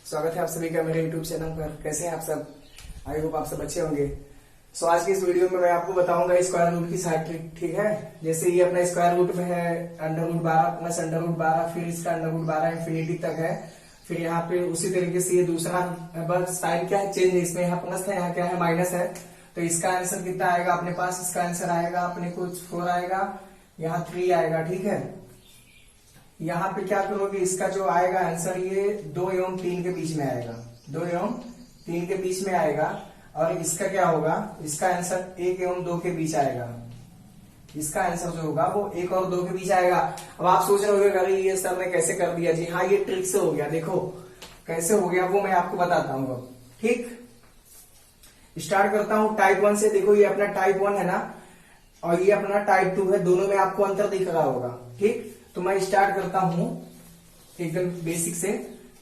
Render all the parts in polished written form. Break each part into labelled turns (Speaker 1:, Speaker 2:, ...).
Speaker 1: स्वागत है आप सभी का मेरे YouTube चैनल पर। कैसे हैं आप सब? आई होप आप सब अच्छे होंगे। आज की इस वीडियो में मैं आपको बताऊंगा स्क्वायर रूट की सारी ट्रिक। ठीक है, जैसे ये अपना स्क्वायर रूट में है √12 प्लस √12, फिर इसका √12 इंफिनिटी तक है। फिर यहाँ पे उसी तरीके से ये दूसरा, बस साइन क्या है चेंज है, इसमें यहाँ प्लस है, यहाँ क्या है माइनस है। तो इसका आंसर कितना आएगा अपने पास? इसका आंसर आएगा अपने को 4 आएगा, यहाँ 3 आएगा। ठीक है, यहाँ पे क्या करोगे, इसका जो आएगा आंसर ये 2 एवं 3 के बीच में आएगा, 2 एवं 3 के बीच में आएगा। और इसका क्या होगा, इसका आंसर 1 एवं 2 के बीच आएगा। इसका आंसर जो होगा वो 1 और 2 के बीच आएगा। अब आप सोच रहे होंगे अरे ये सर ने कैसे कर दिया? जी हाँ, ये ट्रिक से हो गया। देखो कैसे हो गया वो मैं आपको बताता हूँ अब। ठीक, स्टार्ट करता हूँ टाइप 1 से। देखो ये अपना टाइप 1 है ना, और ये अपना टाइप 2 है, दोनों में आपको अंतर दिख रहा होगा। ठीक, तो मैं स्टार्ट करता हूं एकदम बेसिक से।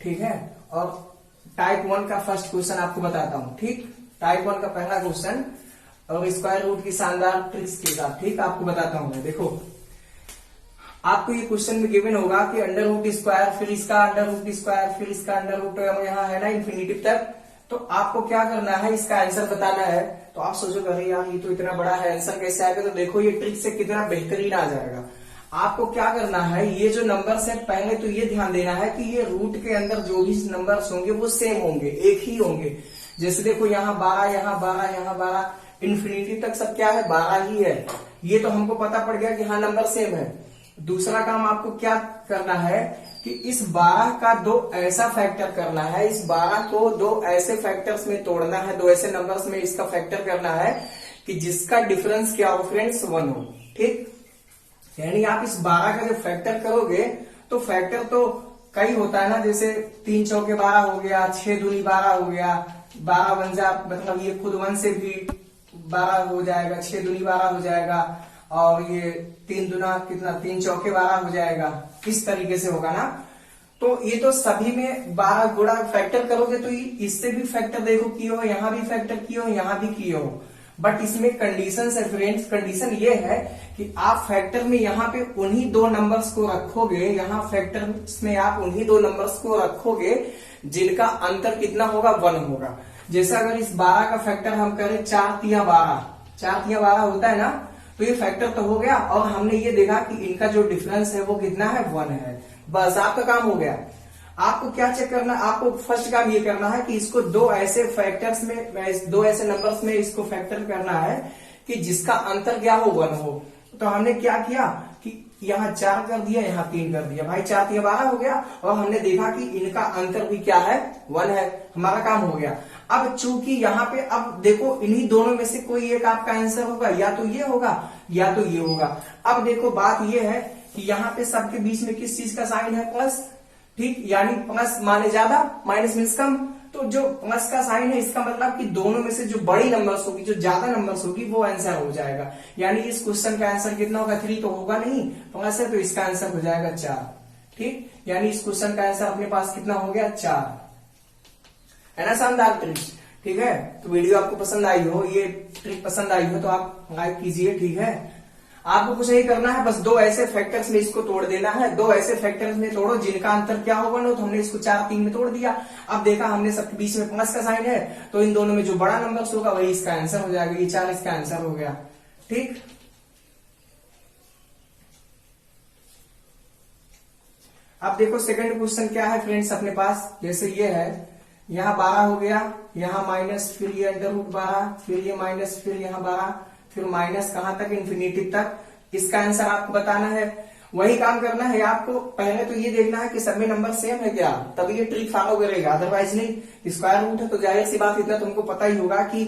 Speaker 1: ठीक है, और टाइप 1 का फर्स्ट क्वेश्चन आपको बताता हूं। ठीक, टाइप 1 का पहला क्वेश्चन और स्क्वायर रूट की शानदार ट्रिक्स के साथ ठीक आपको बताता हूं मैं। देखो आपको ये क्वेश्चन में गिवन होगा कि अंडर रूट स्क्वायर, फिर इसका अंडर रूट स्क्वायर, फिर इसका अंडर रूट यहाँ है ना इंफिनिटी तक। तो आपको क्या करना है, इसका आंसर बताना है। तो आप सोचोगे अरे यार ये तो इतना बड़ा है, आंसर कैसे आएगा? तो देखो ये ट्रिक से कितना बेहतरीन आ जाएगा। आपको क्या करना है, ये जो नंबर्स है पहले तो ये ध्यान देना है कि ये रूट के अंदर जो भी नंबर्स होंगे वो सेम होंगे, एक ही होंगे। जैसे देखो यहाँ 12, यहाँ 12, यहाँ 12, इंफिनिटी तक सब क्या है 12 ही है। ये तो हमको पता पड़ गया कि हाँ नंबर सेम है। दूसरा काम आपको क्या करना है कि इस 12 का 2 ऐसा फैक्टर करना है, इस 12 को 2 ऐसे फैक्टर्स में तोड़ना है, 2 ऐसे नंबर्स में इसका फैक्टर करना है कि जिसका डिफरेंस क्या हो फ्रेंड्स 1 हो। ठीक, यानी आप इस 12 का जब फैक्टर करोगे तो फैक्टर तो कई होता है ना, जैसे 3 चौके 12 हो गया, 6 दूनी 12 हो गया, 12 बन जा, मतलब ये खुद 1 से भी 12 हो जाएगा, 6 दूनी 12 हो जाएगा, और ये 3 दूना कितना, 3 चौके 12 हो जाएगा। इस तरीके से होगा ना। तो ये तो सभी में 12 गुणा फैक्टर करोगे तो इससे भी फैक्टर देखो किए हो, यहां भी फैक्टर किए हो, यहां भी किए हो। बट इसमें कंडीशन है फ्रेंड्स, कंडीशन ये है कि आप फैक्टर में यहाँ पे उन्हीं 2 नंबर्स को रखोगे, यहाँ फैक्टर में आप उन्हीं 2 नंबर्स को रखोगे जिनका अंतर कितना होगा 1 होगा। जैसे अगर इस 12 का फैक्टर हम करें 4 तिया 12, 4 तिया 12 होता है ना, तो ये फैक्टर तो हो गया। और हमने ये देखा कि इनका जो डिफरेंस है वो कितना है 1 है। बस आपका काम हो गया। आपको क्या चेक करना, आपको फर्स्ट काम ये करना है कि इसको 2 ऐसे फैक्टर्स में, 2 ऐसे नंबर्स में इसको फैक्टर करना है कि जिसका अंतर क्या हो 1 हो। तो हमने क्या किया कि यहाँ 4 कर दिया, यहाँ 3 कर दिया, भाई 4 3 12 हो गया। और हमने देखा कि इनका अंतर भी क्या है 1 है, हमारा काम हो गया। अब चूंकि यहाँ पे अब देखो इन्हीं दोनों में से कोई एक आपका आंसर होगा, या तो ये होगा या तो ये होगा। अब देखो बात ये है कि यहाँ पे सबके बीच में किस चीज का साइन है? प्लस। ठीक, यानी प्लस माने ज्यादा, माइनस मीन्स कम। तो जो प्लस का साइन है इसका मतलब कि दोनों में से जो बड़ी नंबर्स होगी, जो ज्यादा नंबर्स होगी वो आंसर हो जाएगा। यानी इस क्वेश्चन का आंसर कितना होगा? 3 तो होगा नहीं, प्लस है तो इसका आंसर हो जाएगा 4। ठीक, यानी इस क्वेश्चन का आंसर अपने पास कितना हो गया? 4 है ना। शानदार ट्रिक। ठीक है, तो वीडियो आपको पसंद आई हो, ये ट्रिक पसंद आई हो तो आप लाइक कीजिए। ठीक है, आपको कुछ नहीं करना है, बस 2 ऐसे फैक्टर्स में इसको तोड़ देना है। 2 ऐसे फैक्टर्स में तोड़ो जिनका अंतर क्या होगा ना। तो हमने इसको 4 3 में तोड़ दिया। अब देखा हमने सबके बीच में प्लस का साइन है, तो इन दोनों में जो बड़ा नंबर होगा वही इसका आंसर हो जाएगा। ये 4 इसका आंसर हो गया। ठीक, अब देखो सेकंड क्वेश्चन क्या है फ्रेंड्स अपने पास। जैसे ये है, यहाँ 12 हो गया, यहाँ माइनस, फिर ये अंडर रूट 12, फिर ये माइनस, फिर यहाँ 12, फिर माइनस कहां तक? इंफिनिटी तक। इसका आंसर आपको बताना है। वही काम करना है आपको। पहले तो ये देखना है कि सब में नंबर सेम है क्या, तभी ये ट्रिक फॉलो करेगा, अदरवाइज नहीं। स्क्वायर रूट है तो जाहिर सी बात इतना तुमको पता ही होगा कि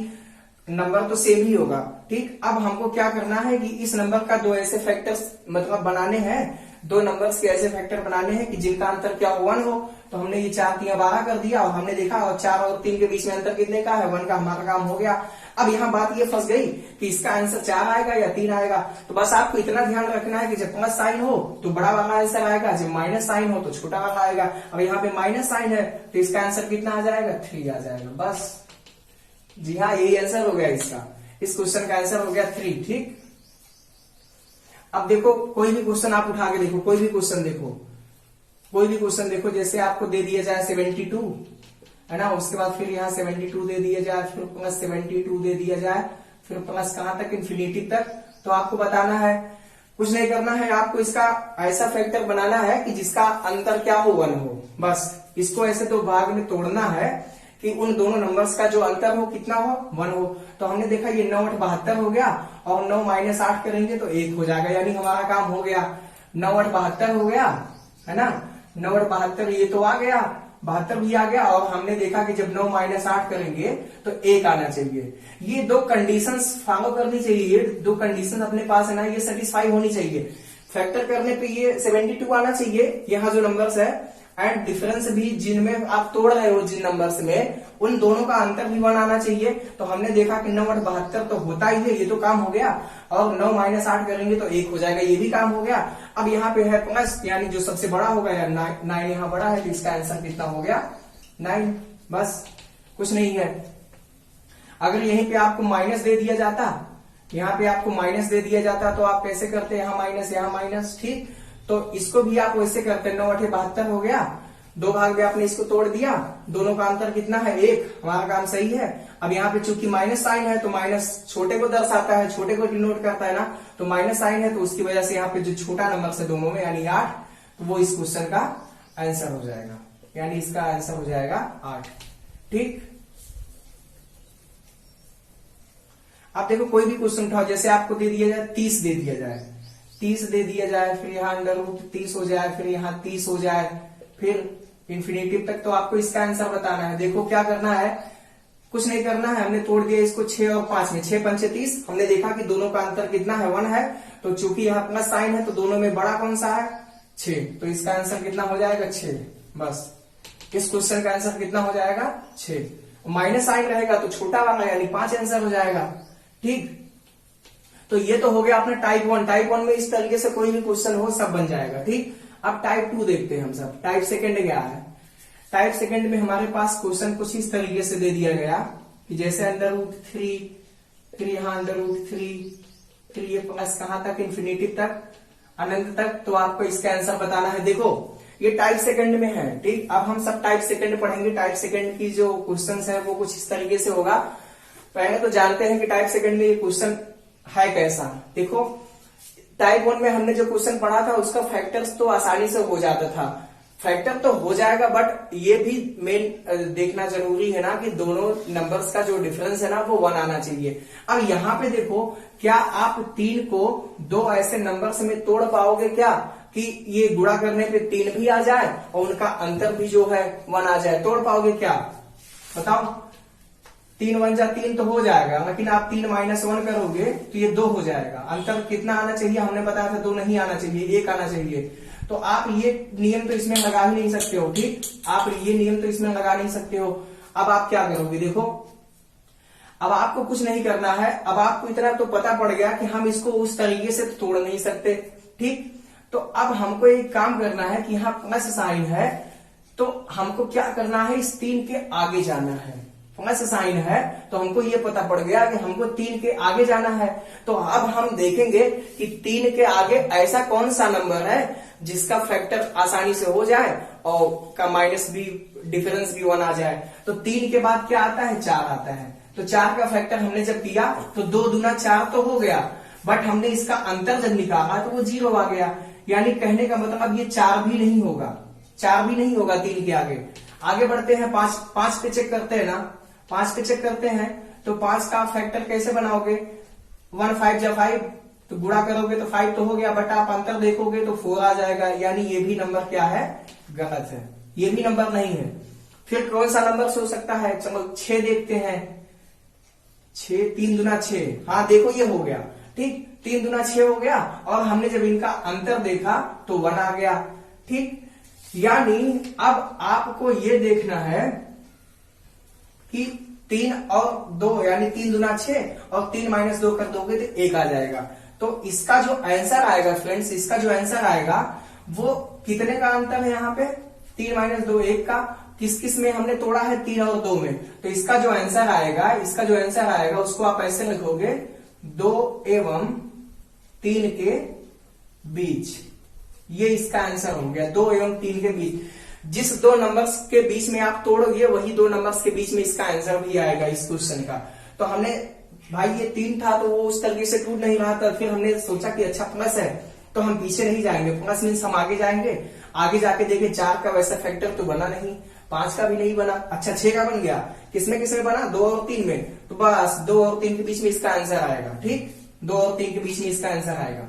Speaker 1: नंबर तो सेम ही होगा। ठीक, अब हमको क्या करना है कि इस नंबर का 2 ऐसे फैक्टर्स मतलब बनाने हैं, 2 नंबर्स के ऐसे फैक्टर बनाने हैं कि जिनका अंतर क्या हो 1 हो। तो हमने ये 4 3 12 कर दिया, और हमने देखा और 4 और 3 के बीच में अंतर कितने का है? 1 का। हमारा काम हो गया। अब यहाँ बात ये फंस गई कि इसका आंसर 4 आएगा या 3 आएगा। तो बस आपको इतना ध्यान रखना है कि जब प्लस साइन हो तो बड़ा वाला आंसर आएगा, जब माइनस साइन हो तो छोटा वाला आएगा। अब यहाँ पे माइनस साइन है तो इसका आंसर कितना आ जाएगा? 3 आ जाएगा। बस, जी हाँ, यही आंसर हो गया इसका। इस क्वेश्चन का आंसर हो गया 3। ठीक, अब देखो कोई भी क्वेश्चन आप उठा के देखो, कोई भी क्वेश्चन देखो, कोई भी क्वेश्चन देखो, जैसे आपको दे दिया जाए 72 है ना, उसके बाद फिर यहाँ 72 दे दिया जाए, फिर प्लस 72 दे दिया जाए, फिर प्लस कहां तक, इन्फिनिटी तक। तो आपको बताना है, कुछ नहीं करना है, आपको इसका ऐसा फैक्टर बनाना है कि जिसका अंतर क्या हो, 1 हो। बस इसको ऐसे दो भाग में तोड़ना है कि उन दोनों नंबर्स का जो अंतर हो कितना हो, 1 हो। तो हमने देखा ये 9 8 72 हो गया, और 9 माइनस 8 करेंगे तो 1 हो जाएगा, यानी हमारा काम हो गया। 9 8 72 हो गया है ना, 9 8 72 ये तो आ गया, 72 भी आ गया, और हमने देखा कि जब 9 माइनस 8 करेंगे तो 1 आना चाहिए। ये दो कंडीशंस फॉलो करनी चाहिए, ये दो कंडीशन अपने पास है ना, ये सेटिस्फाई होनी चाहिए। फैक्टर करने पे ये 72 आना चाहिए, यहाँ जो नंबर्स है, एंड डिफरेंस भी जिनमें आप तोड़ रहे हो जिन नंबर्स में, उन दोनों का अंतर भी 1 आना चाहिए। तो हमने देखा कि 9 8 72 तो होता ही है, ये तो काम हो गया, और 9 माइनस 8 करेंगे तो 1 हो जाएगा, ये भी काम हो गया। अब यहाँ पे है प्लस, यानी जो सबसे बड़ा होगा, या 9 यहाँ बड़ा है, तो इसका आंसर कितना हो गया, 9। बस कुछ नहीं है। अगर यहीं पे आपको माइनस दे दिया जाता, यहाँ पे आपको माइनस दे दिया जाता, तो आप कैसे करते, यहाँ माइनस, ठीक। तो इसको भी आप वैसे करते, 9 8 72 हो गया, दो भाग में आपने इसको तोड़ दिया, दोनों का अंतर कितना है, 1, हमारा काम सही है। अब यहाँ पे चूंकि माइनस साइन है, तो माइनस छोटे को दर्शाता है, छोटे को डिनोट करता है ना, तो माइनस साइन है, तो उसकी वजह से यहाँ पे जो छोटा नंबर है दोनों में, यानी 8, तो वो इस क्वेश्चन का आंसर हो जाएगा, यानी इसका आंसर हो जाएगा 8, ठीक। आप देखो कोई भी क्वेश्चन उठाओ, जैसे आपको दे दिया जाए 30 दे दिया जाए, 30 दे दिया जाए, फिर यहाँ अंडर रूट 30 हो जाए, फिर यहाँ 30 हो जाए, फिर इन्फिनेटिव तक, तो आपको इसका आंसर बताना है। देखो क्या करना है, कुछ नहीं करना है, हमने तोड़ दिया इसको 6 और 5 में, 6 5 30। हमने देखा कि दोनों का अंतर कितना है, 1 है, तो चूंकि यहाँ प्लस साइन है, तो दोनों में बड़ा कौन सा है, 6, तो इसका आंसर कितना हो जाएगा, 6। बस इस क्वेश्चन का आंसर कितना हो जाएगा, 6। माइनस साइन रहेगा तो छोटा वाला, यानी 5 आंसर हो जाएगा, ठीक। तो ये तो हो गया अपने टाइप 1। टाइप 1 में इस तरीके से कोई भी क्वेश्चन हो, सब बन जाएगा, ठीक। अब टाइप 2 देखते हैं हम सब। टाइप सेकंड क्या है, टाइप सेकंड में हमारे पास क्वेश्चन कुछ इस तरीके से दे दिया गया कि जैसे अंडर रूट 3, फिर यहाँ अंडर रूट 3, फिर ये प्लस कहां तक, इन्फिनिटी तक, अनंत तक। तो आपको इसका आंसर बताना है। देखो ये टाइप सेकंड में है, ठीक। अब हम सब टाइप सेकंड पढ़ेंगे। टाइप सेकंड की जो क्वेश्चन है वो कुछ इस तरीके से होगा। पहले तो जानते हैं कि टाइप सेकंड में ये क्वेश्चन है कैसा। देखो टाइप 1 में हमने जो क्वेश्चन पढ़ा था उसका फैक्टर्स तो आसानी से हो जाता था, फैक्टर तो हो जाएगा, बट ये भी मेन देखना जरूरी है ना कि दोनों नंबर्स का जो डिफरेंस है ना वो 1 आना चाहिए। अब यहाँ पे देखो, क्या आप 3 को 2 ऐसे नंबर्स में तोड़ पाओगे क्या कि ये गुणा करने पे 3 भी आ जाए और उनका अंतर भी जो है 1 आ जाए? तोड़ पाओगे क्या, बताओ? 3 1 जा 3 तो हो जाएगा, लेकिन आप 3 माइनस 1 करोगे तो ये 2 हो जाएगा। अंतर कितना आना चाहिए, हमने बताया था 2 नहीं आना चाहिए, 1 आना चाहिए। तो आप ये नियम तो इसमें लगा ही नहीं सकते हो, ठीक। आप ये नियम तो इसमें लगा नहीं सकते हो। अब आप क्या करोगे, देखो अब आपको कुछ नहीं करना है। अब आपको इतना तो पता पड़ गया कि हम इसको उस तरीके से तो तोड़ नहीं सकते, ठीक। तो अब हमको एक काम करना है कि यहाँ प्लस साइन है, तो हमको क्या करना है, इस 3 के आगे जाना है। प्लस साइन है तो हमको ये पता पड़ गया कि हमको 3 के आगे जाना है। तो अब हम देखेंगे कि 3 के आगे ऐसा कौन सा नंबर है जिसका फैक्टर आसानी से हो जाए और का माइनस भी, डिफरेंस भी 1 आ जाए। तो 3 के बाद क्या आता है, 4 आता है। तो 4 का फैक्टर हमने जब किया तो 2 दूना 4 तो हो गया, बट हमने इसका अंतर जब निकाला तो वो 0 आ गया। यानी कहने का मतलब ये 4 भी नहीं होगा, 4 भी नहीं होगा 3 के आगे। आगे बढ़ते हैं, 5 पे चेक करते हैं ना, 5 पे चेक करते हैं। तो 5 का फैक्टर कैसे बनाओगे, 1 5 जा 5, तो गुणा करोगे तो 5 तो हो गया, बट आप अंतर देखोगे तो 4 आ जाएगा। यानी ये भी नंबर क्या है, गलत है, ये भी नंबर नहीं है। फिर कौन सा नंबर से हो सकता है, चलो 6 देखते हैं। 6 3 दूना 6, हाँ देखो ये हो गया, ठीक। 3 दूना 6 हो गया, और हमने जब इनका अंतर देखा तो 1 आ गया, ठीक। यानी अब आपको ये देखना है कि 3 और 2, यानी 3 दूना 6 और 3 माइनस 2 कर दोगे तो 1 आ जाएगा। तो इसका जो आंसर आएगा फ्रेंड्स, इसका जो आंसर आएगा वो कितने का अंतर है यहाँ पे, 3 माइनस 2 1 का। किस किस में हमने तोड़ा है, 3 और 2 में। तो इसका जो आंसर आएगा, इसका जो आंसर आएगा उसको आप ऐसे लिखोगे, 2 एवं 3 के बीच, ये इसका आंसर हो गया 2 एवं 3 के बीच। जिस दो नंबर्स के बीच में आप तोड़ोगे वही दो नंबर्स के बीच में इसका आंसर भी आएगा इस क्वेश्चन का। तो हमने भाई ये 3 था तो वो उस तरीके से टूट नहीं रहा था, फिर हमने सोचा कि अच्छा प्लस है तो हम पीछे नहीं जाएंगे, प्लस मीन्स हम आगे जाएंगे। आगे जाके देखे 4 का वैसा फैक्टर तो बना नहीं, 5 का भी नहीं बना, अच्छा 6 का बन गया। किसमें किसमें बना? 2 और 3 में। तो बस 2 और 3 के बीच में इसका आंसर आएगा। ठीक, 2 और 3 के बीच में इसका आंसर आएगा।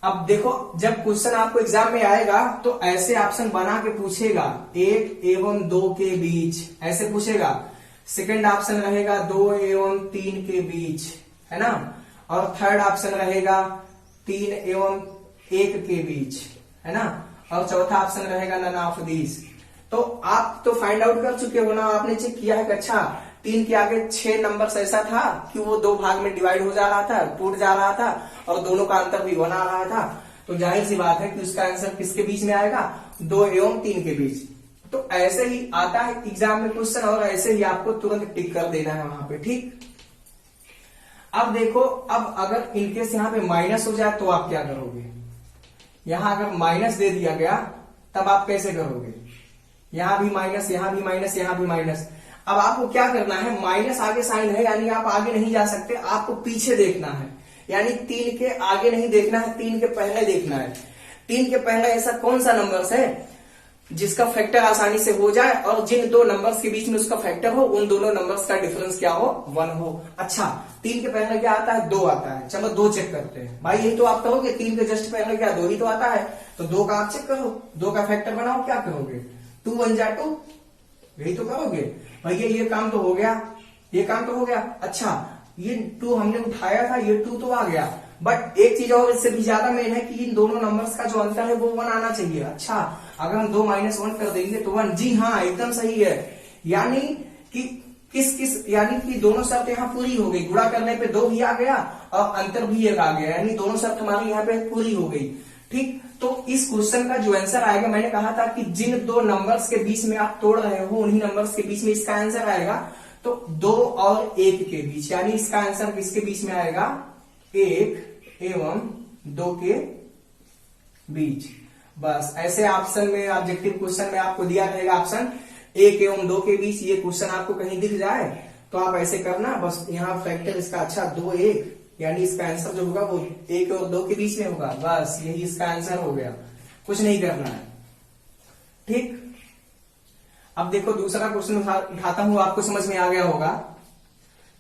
Speaker 1: अब देखो जब क्वेश्चन आपको एग्जाम में आएगा तो ऐसे ऑप्शन बना के पूछेगा 1 एवं 2 के बीच, ऐसे पूछेगा। सेकंड ऑप्शन रहेगा 2 एवं 3 के बीच, है ना। और थर्ड ऑप्शन रहेगा 3 एवं 1 के बीच, है ना। और चौथा ऑप्शन रहेगा नन ऑफ दीज। तो आप तो फाइंड आउट कर चुके हो ना, आपने चेक किया है कि अच्छा 3 के आगे 6 नंबर्स ऐसा था कि वो 2 भाग में डिवाइड हो जा रहा था, टूट जा रहा था और दोनों का अंतर भी बना रहा था। तो जाहिर सी बात है कि उसका आंसर किसके बीच में आएगा? 2 एवं 3 के बीच। तो ऐसे ही आता है एग्जाम में क्वेश्चन और ऐसे ही आपको तुरंत टिक कर देना है वहां पे। ठीक, अब देखो, अब अगर इनकेस यहाँ पे माइनस हो जाए तो आप क्या करोगे? यहां अगर माइनस दे दिया गया तब आप कैसे करोगे? यहां भी माइनस, यहां भी माइनस, यहां भी माइनस। अब आपको क्या करना है, माइनस आगे साइन है यानी आप आगे नहीं जा सकते, आपको पीछे देखना है। यानी 3 के आगे नहीं देखना है, 3 के पहले देखना है। 3 के पहले ऐसा कौन सा नंबर्स है जिसका फैक्टर आसानी से हो जाए और जिन दो नंबर्स के बीच में उसका फैक्टर हो उन दोनों नंबर्स का डिफरेंस क्या हो? 1 हो। अच्छा 3 के पहले क्या आता है? 2 आता है। चलो 2 चेक करते हैं। भाई यही तो आप करोगे, 3 के जस्ट पहले क्या 2 ही तो आता है, तो 2 का आप चेक करो, 2 का फैक्टर बनाओ। क्या करोगे? 2 1 जा 2, यही तो करोगे। भैया ये काम तो हो गया, ये काम तो हो गया। अच्छा ये 2 हमने उठाया था, ये 2 तो आ गया, बट एक चीज और इससे भी ज्यादा मेन है कि इन दोनों नंबर्स का जो अंतर है वो 1 आना चाहिए। अच्छा अगर हम 2 - 1 कर देंगे तो 1। जी हाँ, एकदम सही है। यानी कि यानी कि दोनों शर्त यहाँ पूरी हो गई। गुणा करने पे 2 भी आ गया और अंतर भी 1 आ गया, यानी दोनों शर्त हमारी यहाँ पे पूरी हो गई। ठीक, तो इस क्वेश्चन का जो आंसर आएगा, मैंने कहा था कि जिन 2 नंबर्स के बीच में आप तोड़ रहे हो उन्हीं नंबर्स के बीच में इसका आंसर आएगा। तो 2 और 1 के बीच, यानी इसका आंसर किसके बीच में आएगा? 1 एवं 2 के बीच। बस ऐसे ऑप्शन में, ऑब्जेक्टिव क्वेश्चन में आपको दिया रहेगा ऑप्शन 1 एवं 2 के बीच। ये क्वेश्चन आपको कहीं दिख जाए तो आप ऐसे करना, बस यहाँ फैक्टर इसका अच्छा 2 1, यानी इसका आंसर जो होगा वो 1 और 2 के बीच में होगा। बस यही इसका आंसर हो गया, कुछ नहीं करना है। ठीक, अब देखो दूसरा क्वेश्चन उठाता हूं, आपको समझ में आ गया होगा।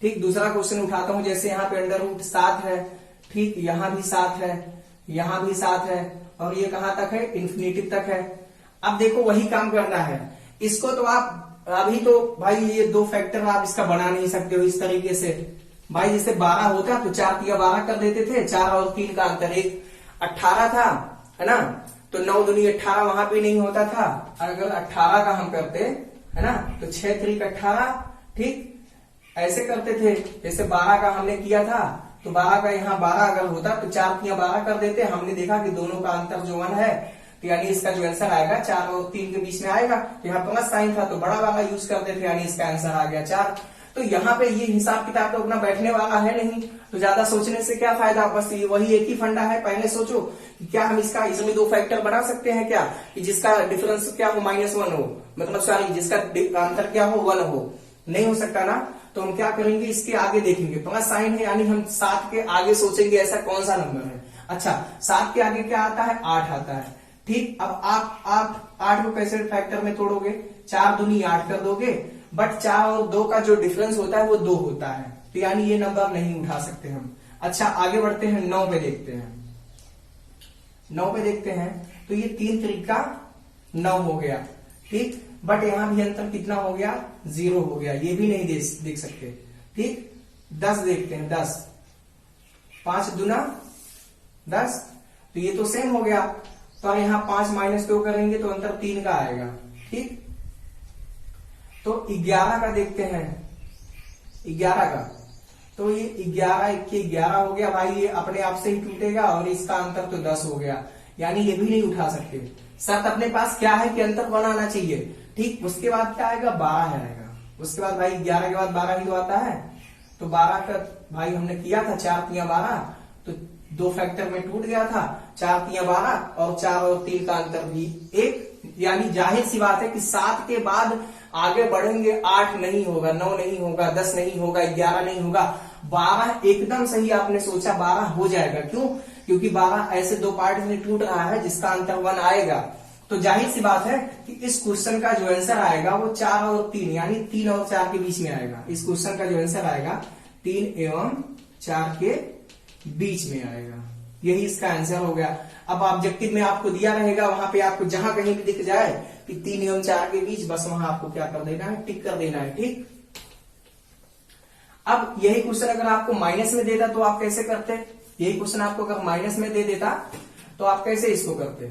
Speaker 1: ठीक, दूसरा क्वेश्चन उठाता हूं, जैसे यहाँ पे √7 है। ठीक, यहां भी 7 है, यहां भी 7 है और ये कहां तक है? इन्फिनिटी तक है। अब देखो वही काम करना है इसको। तो आप अभी तो भाई ये 2 फैक्टर आप इसका बना नहीं सकते हो इस तरीके से। भाई जैसे 12 होता तो 4 × 12 कर देते थे, 4 और 3 का अंतर 1, 18 था, है ना। तो 9 दूनी 18 वहां पे नहीं होता था। अगर 18 का हम करते, है ना, तो 6 3 18। ठीक, ऐसे करते थे। जैसे 12 का हमने किया था तो 12 का यहाँ 12 अगर होता तो 4 × 12 कर देते। हमने देखा कि दोनों का अंतर जो 1 है, तो यानी इसका जो आंसर आएगा 4 और 3 के बीच में आएगा। यहाँ प्लस साइन था तो बड़ा वाला यूज करते थे, यानी इसका आंसर आ गया 4। तो यहाँ पे ये हिसाब किताब तो अपना बैठने वाला है नहीं, तो ज्यादा सोचने से क्या फायदा। बस वही एक ही फंडा है, पहले सोचो कि क्या हम इसमें 2 फैक्टर बना सकते हैं क्या, कि जिसका डिफरेंस क्या हो? -1 हो, मतलब सॉरी जिसका अंतर क्या हो? 1 हो। नहीं हो सकता ना। तो हम क्या करेंगे, इसके आगे देखेंगे, प्लस साइन है यानी हम 7 के आगे सोचेंगे ऐसा कौन सा नंबर है। अच्छा 7 के आगे क्या आता है? 8 आता है। ठीक, अब आप 8 को कैसे फैक्टर में तोड़ोगे? 4 दूनी 8 कर दोगे, बट 4 और 2 का जो डिफरेंस होता है वो 2 होता है, तो यानी ये नंबर नहीं उठा सकते हम। अच्छा आगे बढ़ते हैं, 9 पे देखते हैं। 9 पे देखते हैं तो ये 3 तरीका 9 हो गया। ठीक, बट यहां भी अंतर कितना हो गया? 0 हो गया, ये भी नहीं देख सकते। ठीक, 10 देखते हैं, 10 5 दूना 10, तो ये तो सेम हो गया। तो यहां 5 - 2 करेंगे तो अंतर 3 का आएगा। ठीक, तो 11 का देखते हैं, 11 का, तो ये 11 × 1 = 11 हो गया। भाई ये अपने आप से ही टूटेगा और इसका अंतर तो 10 हो गया, यानी ये भी नहीं उठा सकते। शर्त अपने पास क्या है कि अंतर बनाना चाहिए। ठीक, उसके बाद क्या आएगा? 12 आएगा। उसके बाद भाई 11 के बाद 12 ही तो आता है, तो 12 का भाई हमने किया था 4 × 12, तो 2 फैक्टर में टूट गया था, 4 तिया 12 और 4 और 3 का अंतर भी 1। यानी जाहिर सी बात है कि 7 के बाद आगे बढ़ेंगे 8 नहीं होगा, 9 नहीं होगा, 10 नहीं होगा, 11 नहीं होगा, 12 एकदम सही आपने सोचा, 12 हो जाएगा। क्यों? क्योंकि 12 ऐसे 2 पार्ट में टूट रहा है जिसका अंतर 1 आएगा। तो जाहिर सी बात है कि इस क्वेश्चन का जो आंसर आएगा वो 4 और 3 यानी 3 और 4 के बीच में आएगा। इस क्वेश्चन का जो आंसर आएगा 3 एवं 4 के बीच में आएगा। यही इसका आंसर हो गया। अब ऑब्जेक्टिव में आपको दिया रहेगा, वहां पे आपको जहां कहीं भी दिख जाए कि 3 एवं 4 के बीच, बस वहां आपको क्या कर देना है, टिक कर देना है। ठीक। अब यही क्वेश्चन अगर आपको माइनस में देता तो आप कैसे करते? यही क्वेश्चन आपको अगर माइनस में दे देता तो आप कैसे इसको करते?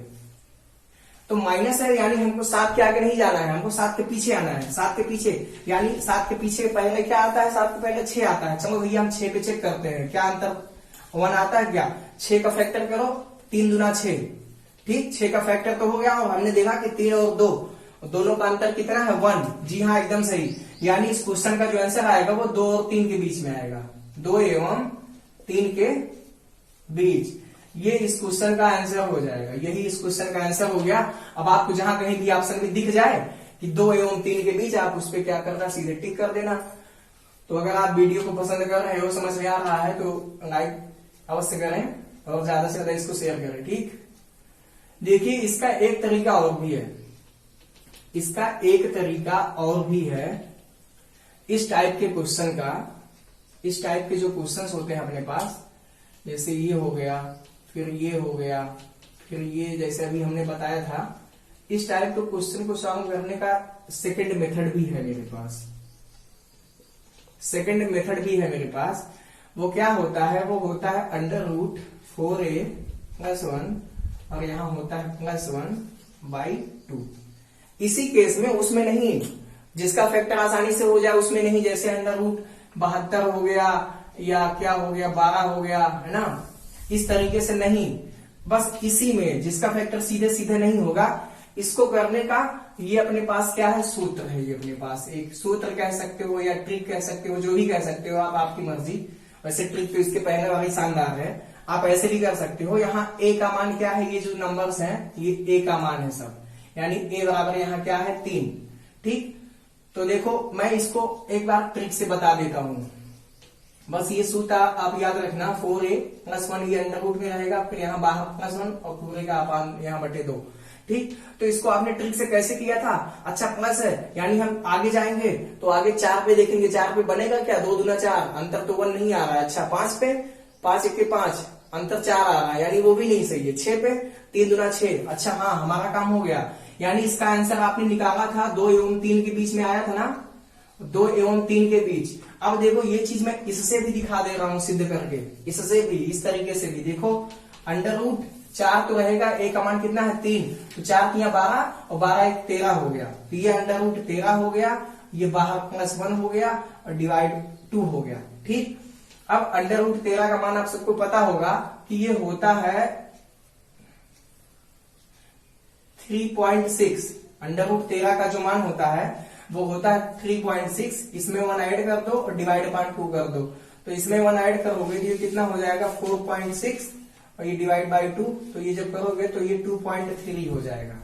Speaker 1: तो माइनस है यानी हमको 7 के आगे नहीं जाना है, हमको 7 के पीछे आना है। 7 के पीछे यानी 7 के पीछे पहले क्या आता है? 7 के पहले 6 आता है। चलो भैया हम 6 पे चेक करते हैं, क्या अंतर 1 आता है क्या? 6 का फैक्टर करो, 3 दूना 6। ठीक, 6 का फैक्टर तो हो गया और हमने देखा कि 3 और 2 दोनों का अंतर कितना है? 1। जी हाँ, एकदम सही। यानी इस क्वेश्चन का जो आंसर आएगा वो 2 और 3 के बीच में आएगा, 2 एवं 3 के बीच। ये इस क्वेश्चन का आंसर हो जाएगा। यही इस क्वेश्चन का आंसर हो गया। अब आपको जहां कहीं भी ऑप्शन में दिख जाए कि 2 एवं 3 के बीच, आप उस पर क्या करना, सीधे टिक कर देना। तो अगर आप वीडियो को पसंद कर रहे हो, समझ में आ रहा है तो लाइक अवश्य करें और ज्यादा से ज्यादा इसको शेयर करें। ठीक। देखिए इसका एक तरीका और भी है, इसका एक तरीका और भी है इस टाइप के क्वेश्चन का। इस टाइप के जो क्वेश्चंस होते हैं अपने पास, जैसे ये हो गया, फिर ये हो गया, फिर ये, जैसे अभी हमने बताया था, इस टाइप के क्वेश्चन को सॉल्व करने का सेकंड मेथड भी है मेरे पास। सेकंड मेथड भी है मेरे पास। वो क्या होता है? वो होता है √4a + 1 और यहां होता है +1/2। इसी केस में उसमें नहीं, जिसका फैक्टर आसानी से हो जाए उसमें नहीं, जैसे √72 हो गया या क्या हो गया, 12 हो गया, है ना, इस तरीके से नहीं। बस इसी में जिसका फैक्टर सीधे सीधे नहीं होगा, इसको करने का ये अपने पास क्या है, सूत्र है। ये अपने पास एक सूत्र कह सकते हो या ट्रिक कह सकते हो, जो भी कह सकते हो आप, आपकी मर्जी। वैसे ट्रिक तो इसके पहले वाली शानदार है, आप ऐसे भी कर सकते हो। यहाँ a का मान क्या है? ये जो नंबर्स हैं ये a का मान है सब, यानी a बराबर यहाँ क्या है, 3। ठीक। तो देखो मैं इसको एक बार ट्रिक से बता देता हूं। बस ये सूत्र आप याद रखना, 4a + 1 ये अंडर रूट में रहेगा, फिर यहाँ बाहर +1 और पूरे का अपान यहाँ बटे 2। ठीक। तो इसको आपने ट्रिक से कैसे किया था? अच्छा प्लस है यानी हम आगे जाएंगे तो आगे 4 पे देखेंगे, 4 पे बनेगा क्या, 2 दूना 4, अंतर तो 1 नहीं आ रहा है। अच्छा 5 पे, 5 × 1 = 5, अंतर 4 आ रहा है, यानी वो भी नहीं सही है। 6 पे, 3 दूना 6। अच्छा हाँ, हमारा काम हो गया। यानी इसका आंसर आपने निकाला था 2 एवं 3 के बीच में आया था ना, 2 एवं 3 के बीच। अब देखो ये चीज मैं इससे भी दिखा दे रहा हूं सिद्ध करके, इससे भी, इस तरीके से भी। देखो √4 तो रहेगा, a का मान कितना है, 3, तो 4 तिया 12 और 12 × 1 = 13 हो गया, तो ये √13 हो गया, ये बाहर +1 हो गया और /2 हो गया। ठीक। अब √13 का मान आप सबको पता होगा कि ये होता है 3.6। √13 का जो मान होता है वो होता है 3.6। इसमें 1 ऐड कर दो और /2 कर दो, तो इसमें 1 ऐड करोगे तो ये कितना हो जाएगा, 4.6 और ये /2, तो ये जब करोगे तो ये 2.3 हो जाएगा।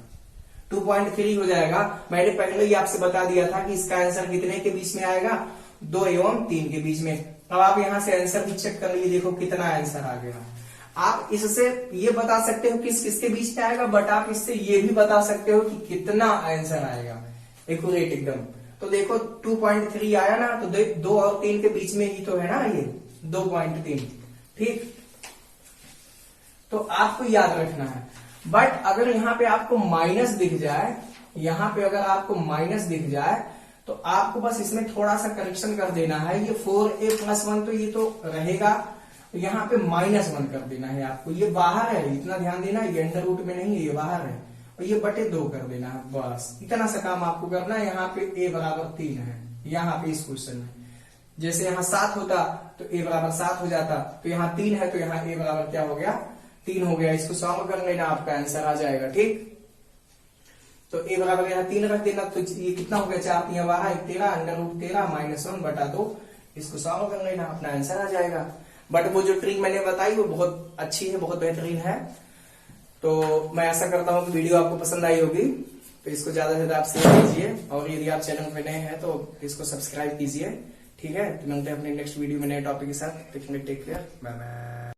Speaker 1: 2.3 हो जाएगा। मैंने पहले ही आपसे बता दिया था कि इसका आंसर कितने के बीच में आएगा, 2 एवं 3 के बीच में। अब आप यहां से आंसर भी चेक कर लीजिए, देखो कितना आंसर आ गया। आप इससे ये बता सकते हो किस किसके बीच में आएगा, बट आप इससे ये भी बता सकते हो कि कितना आंसर आएगा एक्यूरेट एकदम। तो देखो 2.3 आया ना, तो 2 और 3 के बीच में ही तो है ना ये 2.3। ठीक। तो आपको याद रखना है। बट अगर यहाँ पे आपको माइनस दिख जाए, यहाँ पे अगर आपको माइनस दिख जाए तो आपको बस इसमें थोड़ा सा करेक्शन कर देना है। ये 4a + 1 तो ये तो रहेगा, तो यहाँ पे -1 कर देना है आपको। ये बाहर है, इतना ध्यान देना, ये अंडर रूट में नहीं है, ये बाहर है, और ये बटे 2 कर देना है। बस इतना सा काम आपको करना है। यहाँ पे a = 3 है, यहाँ पे इस क्वेश्चन में। जैसे यहाँ 7 होता तो a = 7 हो जाता, तो यहाँ 3 है तो यहाँ a = क्या हो गया, 3 हो गया। इसको सॉल्व कर लेना, आपका आंसर आ जाएगा। ठीक। तो a = यहाँ 3 रख देना, तो ये कितना हो गया, 4 × 3 = 12, 1 × 13 -1/2। इसको सॉल्व कर लेना, अपना आंसर आ जाएगा। बट वो जो ट्रिक मैंने बताई वो बहुत अच्छी है, बहुत बेहतरीन है। तो मैं ऐसा करता हूँ कि वीडियो आपको पसंद आई होगी, तो इसको ज्यादा से ज्यादा आप शेयर कीजिए, और यदि आप चैनल पे नए हैं तो इसको सब्सक्राइब कीजिए। ठीक है, तो मिलते हैं अपने नेक्स्ट वीडियो में नए टॉपिक के साथ। Take care, bye bye.